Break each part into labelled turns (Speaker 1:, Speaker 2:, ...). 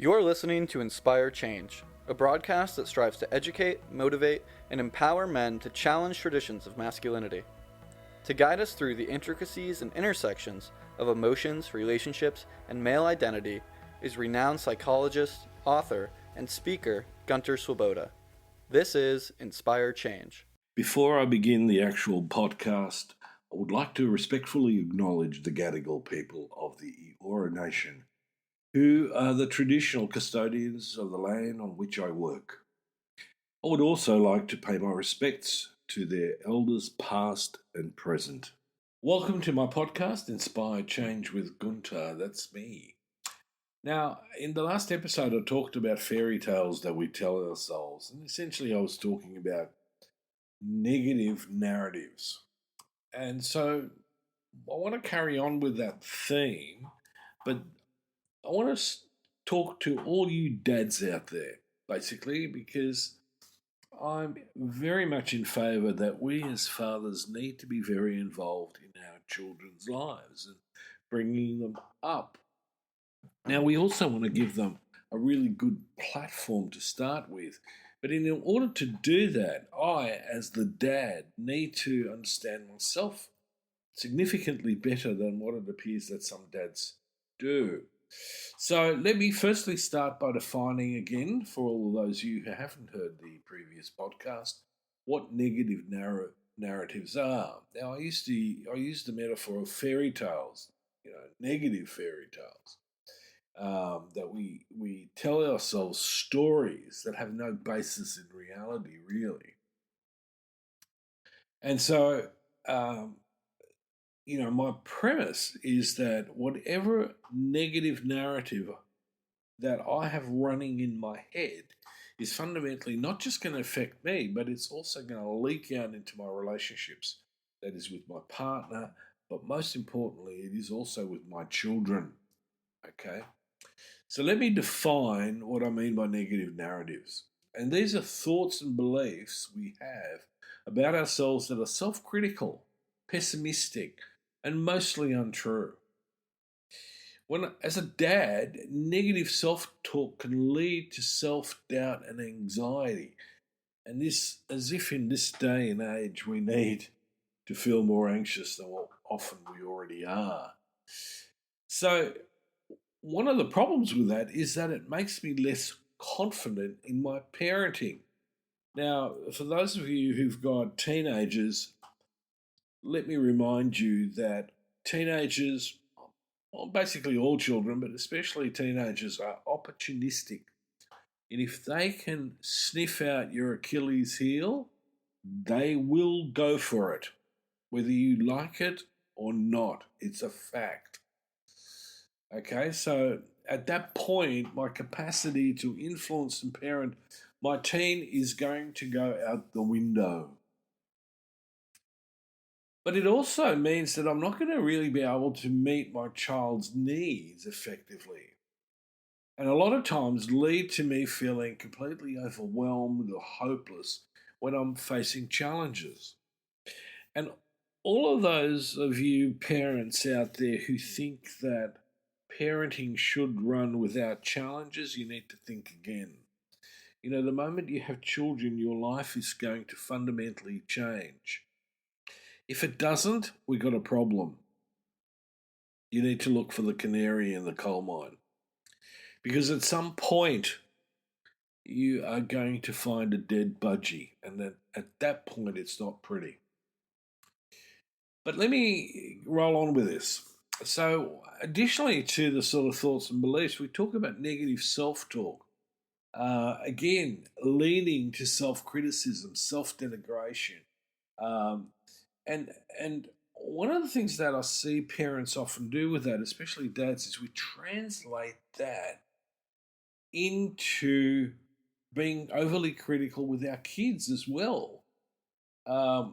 Speaker 1: You're listening to Inspire Change, a broadcast that strives to educate, motivate, and empower men to challenge traditions of masculinity. To guide us through the intricacies and intersections of emotions, relationships, and male identity is renowned psychologist, author, and speaker Gunter. This is Inspire Change.
Speaker 2: Before I begin the actual podcast, I would like to respectfully acknowledge the Gadigal people of the Eora Nation, who are the traditional custodians of the land on which I work. I would also like to pay my respects to their elders past and present. Welcome to my podcast, Inspire Change with Gunter. That's me. Now, in the last episode, I talked about fairy tales that we tell ourselves, and essentially I was talking about negative narratives. And so I want to carry on with that theme, but I want to talk to all you dads out there, basically, because I'm very much in favour that we as fathers need to be very involved in our children's lives and bringing them up. Now, we also want to give them a really good platform to start with. But in order to do that, I, as the dad, need to understand myself significantly better than what it appears that some dads do. So let me firstly start by defining again, for all of those of you who haven't heard the previous podcast, what negative narratives are. Now, I used the metaphor of fairy tales, negative fairy tales. That we tell ourselves stories that have no basis in reality, really. And so, my premise is that whatever negative narrative that I have running in my head is fundamentally not just going to affect me, but it's also going to leak out into my relationships. That is with my partner, but most importantly, it is also with my children. Okay? So let me define what I mean by negative narratives. And these are thoughts and beliefs we have about ourselves that are self-critical, pessimistic, and mostly untrue. As a dad, negative self-talk can lead to self-doubt and anxiety. And this, as if in this day and age, we need to feel more anxious than what often we already are. So one of the problems with that is that it makes me less confident in my parenting. Now, for those of you who've got teenagers, let me remind you that teenagers, well, basically all children, but especially teenagers, are opportunistic. And if they can sniff out your Achilles heel, they will go for it, whether you like it or not. It's a fact. Okay, so at that point, my capacity to influence and parent my teen is going to go out the window. But it also means that I'm not going to really be able to meet my child's needs effectively. And a lot of times lead to me feeling completely overwhelmed or hopeless when I'm facing challenges. And all of those of you parents out there who think that parenting should run without challenges, you need to think again. The moment you have children, your life is going to fundamentally change. If it doesn't, we've got a problem. You need to look for the canary in the coal mine. Because at some point, you are going to find a dead budgie. And then at that point, it's not pretty. But let me roll on with this. So, additionally to the sort of thoughts and beliefs, we talk about negative self-talk. Again, leaning to self-criticism, self-denigration. And one of the things that I see parents often do with that, especially dads, is we translate that into being overly critical with our kids as well. I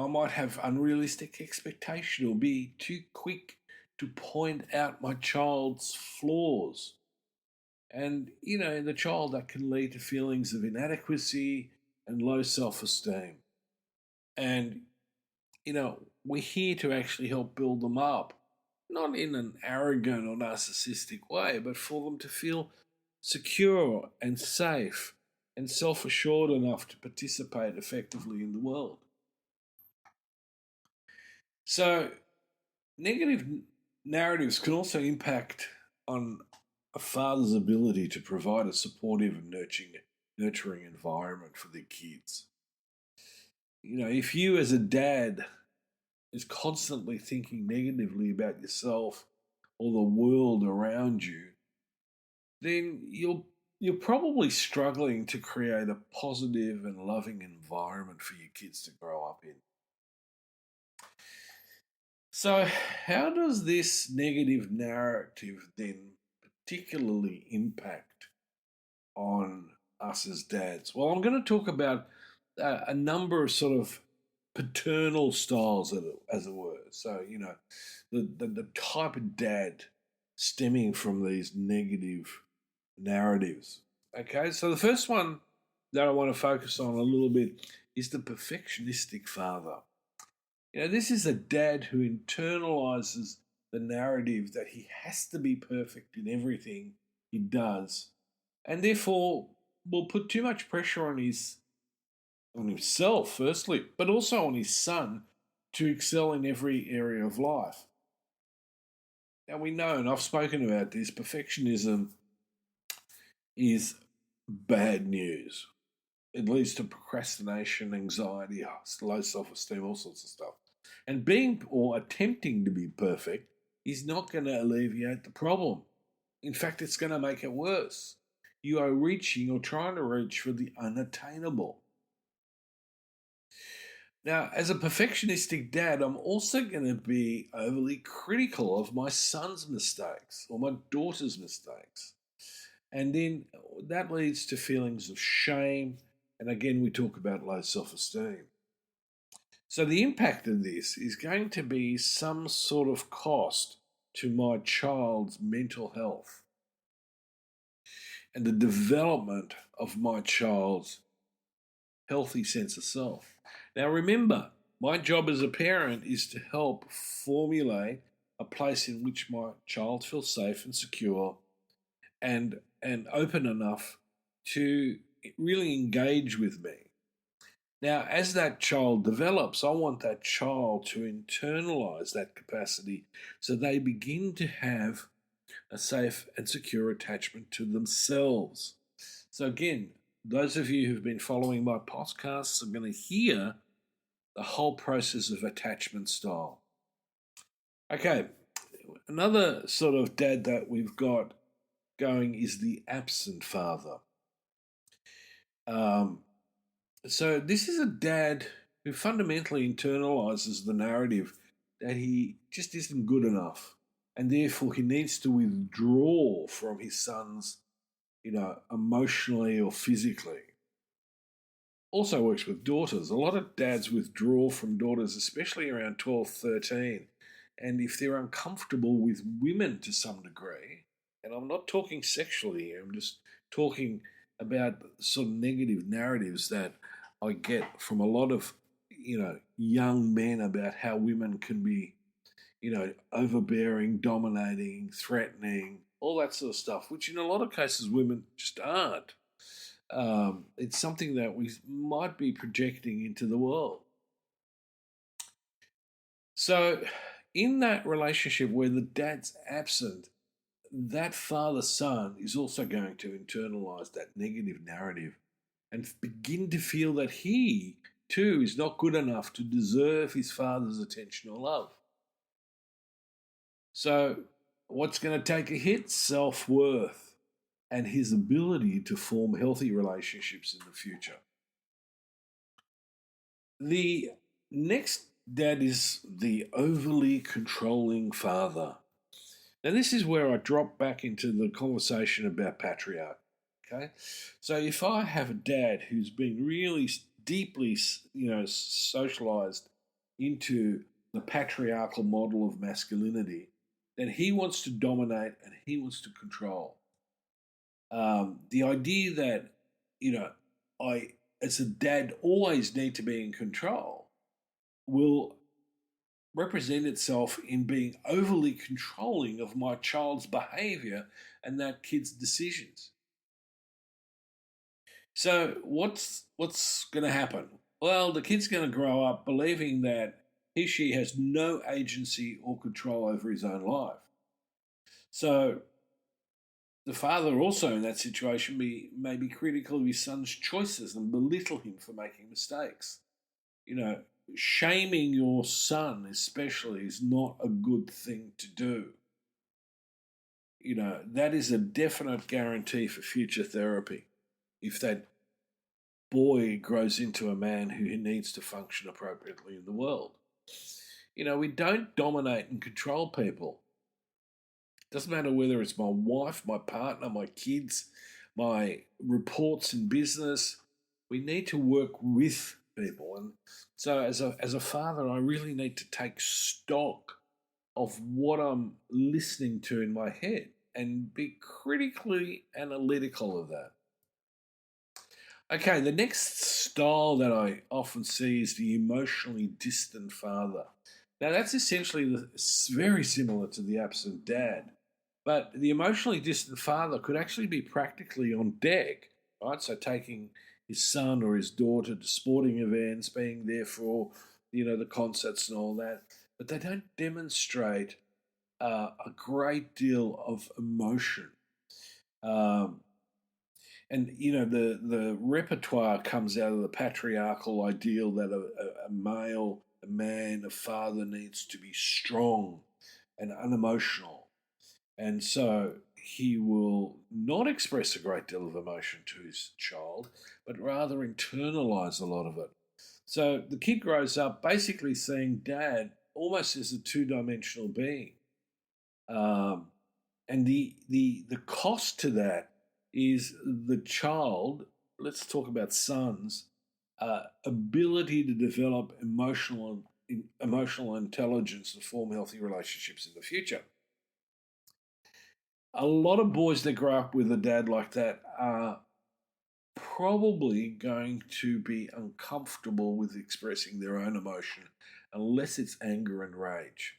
Speaker 2: might have unrealistic expectation or be too quick to point out my child's flaws. And, in the child, that can lead to feelings of inadequacy and low self-esteem. And, we're here to actually help build them up, not in an arrogant or narcissistic way, but for them to feel secure and safe and self assured enough to participate effectively in the world. So, negative narratives can also impact on a father's ability to provide a supportive and nurturing environment for their kids. If you as a dad is constantly thinking negatively about yourself or the world around you, then you're probably struggling to create a positive and loving environment for your kids to grow up in. So, how does this negative narrative then particularly impact on us as dads? Well, I'm going to talk about a number of sort of paternal styles, as it were. So, the type of dad stemming from these negative narratives. Okay, so the first one that I want to focus on a little bit is the perfectionistic father. This is a dad who internalizes the narrative that he has to be perfect in everything he does, and therefore will put too much pressure on himself, firstly, but also on his son to excel in every area of life. Now we know, and I've spoken about this, perfectionism is bad news. It leads to procrastination, anxiety, low self-esteem, all sorts of stuff. And being or attempting to be perfect is not going to alleviate the problem. In fact, it's going to make it worse. You are reaching or trying to reach for the unattainable. Now, as a perfectionistic dad, I'm also going to be overly critical of my son's mistakes or my daughter's mistakes. And then that leads to feelings of shame. And again, we talk about low self esteem. So the impact of this is going to be some sort of cost to my child's mental health and the development of my child's healthy sense of self. Now, remember, my job as a parent is to help formulate a place in which my child feels safe and secure and open enough to really engage with me. Now, as that child develops, I want that child to internalize that capacity so they begin to have a safe and secure attachment to themselves. So, again, those of you who've been following my podcasts are going to hear the whole process of attachment style. Okay, another sort of dad that we've got going is the absent father. So this is a dad who fundamentally internalizes the narrative that he just isn't good enough, and therefore he needs to withdraw from his sons, emotionally or physically. Also works with daughters. A lot of dads withdraw from daughters, especially around 12, 13. And if they're uncomfortable with women to some degree, and I'm not talking sexually, I'm just talking about sort of negative narratives that I get from a lot of, young men about how women can be, overbearing, dominating, threatening, all that sort of stuff, which in a lot of cases women just aren't. It's something that we might be projecting into the world. So, in that relationship where the dad's absent, that father son is also going to internalize that negative narrative and begin to feel that he too is not good enough to deserve his father's attention or love. So, what's going to take a hit? Self-worth and his ability to form healthy relationships in the future. The next dad is the overly controlling father. Now, this is where I drop back into the conversation about patriarchy. Okay, so if I have a dad who's been really deeply, socialized into the patriarchal model of masculinity, then he wants to dominate and he wants to control. The idea that I, as a dad, always need to be in control will represent itself in being overly controlling of my child's behavior and that kid's decisions. So what's going to happen? Well, the kid's going to grow up believing that she has no agency or control over his own life. So the father also in that situation may be critical of his son's choices and belittle him for making mistakes. You know, shaming your son especially is not a good thing to do. You know, that is a definite guarantee for future therapy. If that boy grows into a man who needs to function appropriately in the world. You know, we don't dominate and control people. Doesn't matter whether it's my wife, my partner, my kids, my reports in business. We need to work with people. And so as a father, I really need to take stock of what I'm listening to in my head and be critically analytical of that. Okay, the next style that I often see is the emotionally distant father. Now, that's essentially very similar to the absent dad, but the emotionally distant father could actually be practically on deck, right? So, taking his son or his daughter to sporting events, being there for, the concerts and all that, but they don't demonstrate a great deal of emotion. Um, and the repertoire comes out of the patriarchal ideal that a male, a man, a father needs to be strong and unemotional, and so he will not express a great deal of emotion to his child, but rather internalize a lot of it. So the kid grows up basically seeing dad almost as a two-dimensional being. Um, and the cost to that is the child, let's talk about sons, ability to develop emotional intelligence to form healthy relationships in the future. A lot of boys that grow up with a dad like that are probably going to be uncomfortable with expressing their own emotion unless it's anger and rage.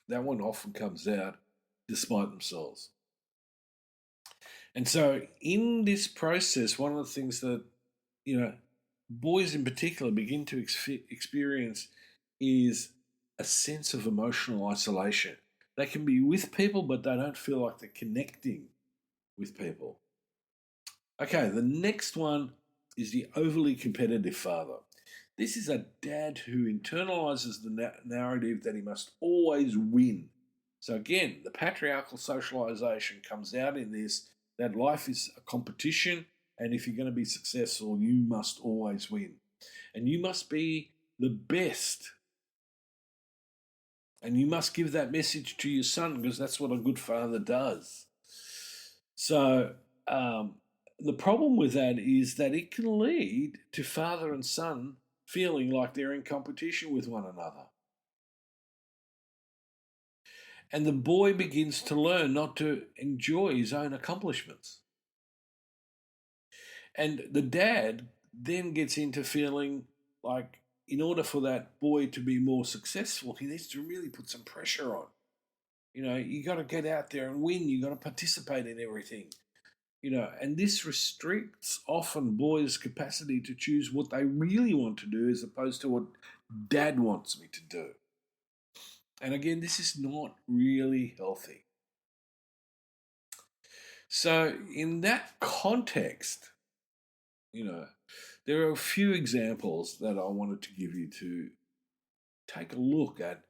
Speaker 2: That one often comes out despite themselves. And so, in this process, one of the things that, boys in particular begin to experience is a sense of emotional isolation. They can be with people, but they don't feel like they're connecting with people. Okay, the next one is the overly competitive father. This is a dad who internalizes the narrative that he must always win. So, again, the patriarchal socialization comes out in this that life is a competition, and if you're going to be successful, you must always win. And you must be the best. And you must give that message to your son because that's what a good father does. So, the problem with that is that it can lead to father and son feeling like they're in competition with one another. And the boy begins to learn not to enjoy his own accomplishments. And the dad then gets into feeling like, in order for that boy to be more successful, he needs to really put some pressure on. You got to get out there and win. You got to participate in everything. And this restricts often boys' capacity to choose what they really want to do as opposed to what dad wants me to do. And again, this is not really healthy. So, in that context, there are a few examples that I wanted to give you to take a look at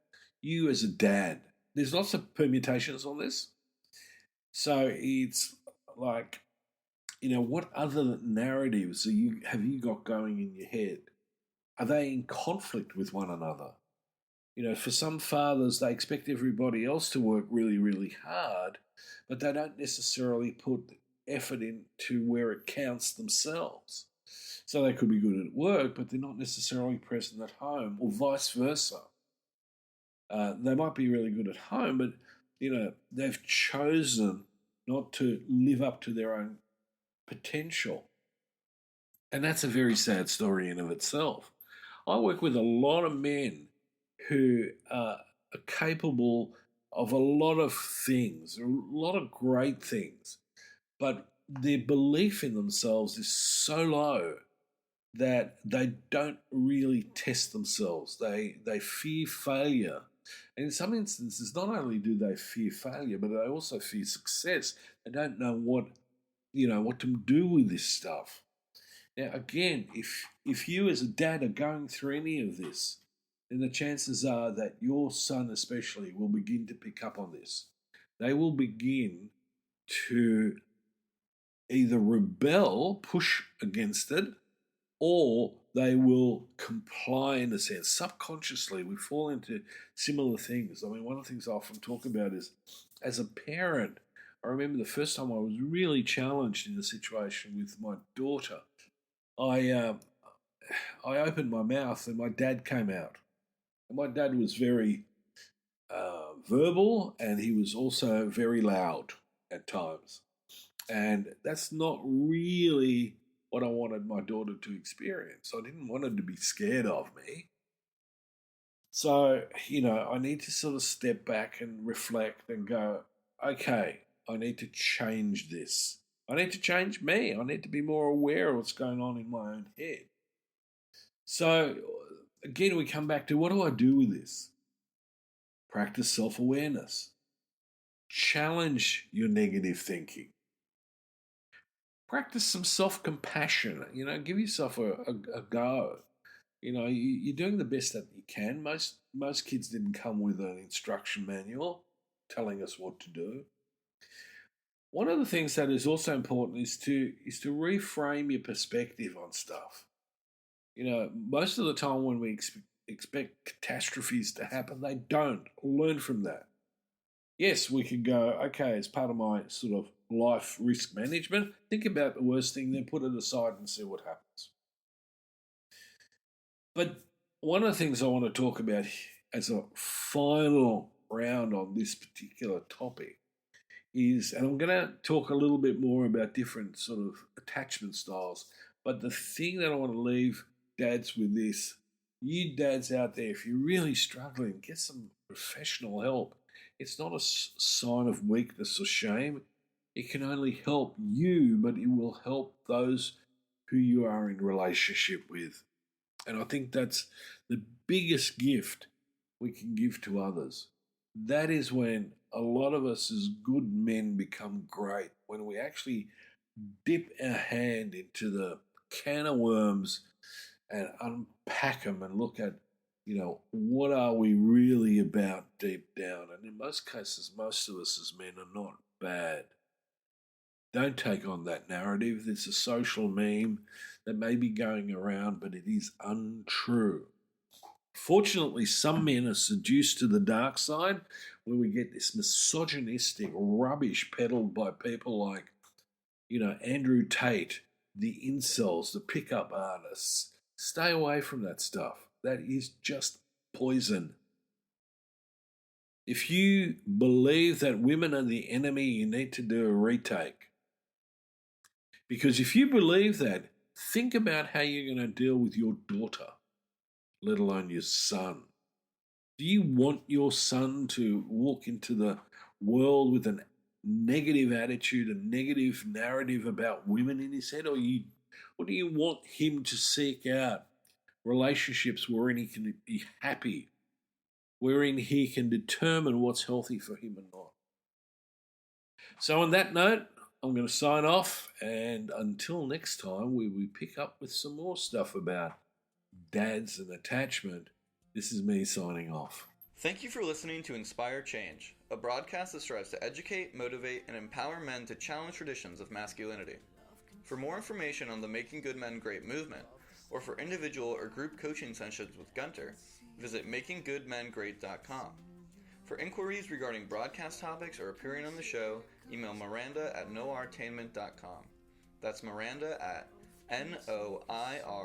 Speaker 2: you as a dad. There's lots of permutations on this. So, it's like, what other narratives have you got going in your head? Are they in conflict with one another? For some fathers, they expect everybody else to work really, really hard, but they don't necessarily put effort into where it counts themselves. So they could be good at work, but they're not necessarily present at home, or vice versa. They might be really good at home, but they've chosen not to live up to their own potential. And that's a very sad story in of itself. I work with a lot of men who are capable of a lot of things, a lot of great things, but their belief in themselves is so low that they don't really test themselves. They fear failure. And in some instances, not only do they fear failure, but they also fear success. They don't know what to do with this stuff. Now, again, if you as a dad are going through any of this, then the chances are that your son especially will begin to pick up on this. They will begin to either rebel, push against it, or they will comply in a sense. Subconsciously, we fall into similar things. I mean, one of the things I often talk about is as a parent, I remember the first time I was really challenged in a situation with my daughter. I I opened my mouth and my dad came out. And my dad was very verbal and he was also very loud at times. And that's not really what I wanted my daughter to experience. I didn't want her to be scared of me. So, I need to sort of step back and reflect and go, okay, I need to change this. I need to change me. I need to be more aware of what's going on in my own head. So, again, we come back to what do I do with this? Practice self awareness. Challenge your negative thinking. Practice some self compassion. Give yourself a go. You're doing the best that you can. Most kids didn't come with an instruction manual telling us what to do. One of the things that is also important is to reframe your perspective on stuff. Most of the time when we expect catastrophes to happen, they don't. Learn from that. Yes, we could go, okay, as part of my sort of life risk management, think about the worst thing, then put it aside and see what happens. But one of the things I want to talk about as a final round on this particular topic is, and I'm going to talk a little bit more about different sort of attachment styles, but the thing that I want to leave dads with this, you dads out there, if you're really struggling, get some professional help. It's not a sign of weakness or shame. It can only help you, but it will help those who you are in relationship with. And I think that's the biggest gift we can give to others. That is when a lot of us as good men become great, when we actually dip our hand into the can of worms and unpack them and look at, what are we really about deep down? And in most cases, most of us as men are not bad. Don't take on that narrative. It's a social meme that may be going around, but it is untrue. Fortunately, some men are seduced to the dark side where we get this misogynistic rubbish peddled by people like, Andrew Tate, the incels, the pickup artists. Stay away from that stuff. That is just poison. If you believe that women are the enemy, you need to do a retake. Because if you believe that, think about how you're going to deal with your daughter, let alone your son. Do you want your son to walk into the world with a negative attitude, a negative narrative about women in his head, or do you want him to seek out relationships wherein he can be happy, wherein he can determine what's healthy for him and not? So on that note, I'm going to sign off, and until next time, we pick up with some more stuff about dads and attachment. This is me signing off.
Speaker 1: Thank you for listening to Inspire Change, a broadcast that strives to educate, motivate, and empower men to challenge traditions of masculinity. For more information on the Making Good Men Great movement, or for individual or group coaching sessions with Gunter, visit makinggoodmengreat.com. For inquiries regarding broadcast topics or appearing on the show, email Miranda at noirtainment.com. That's Miranda at NOIRTAINMENT.com.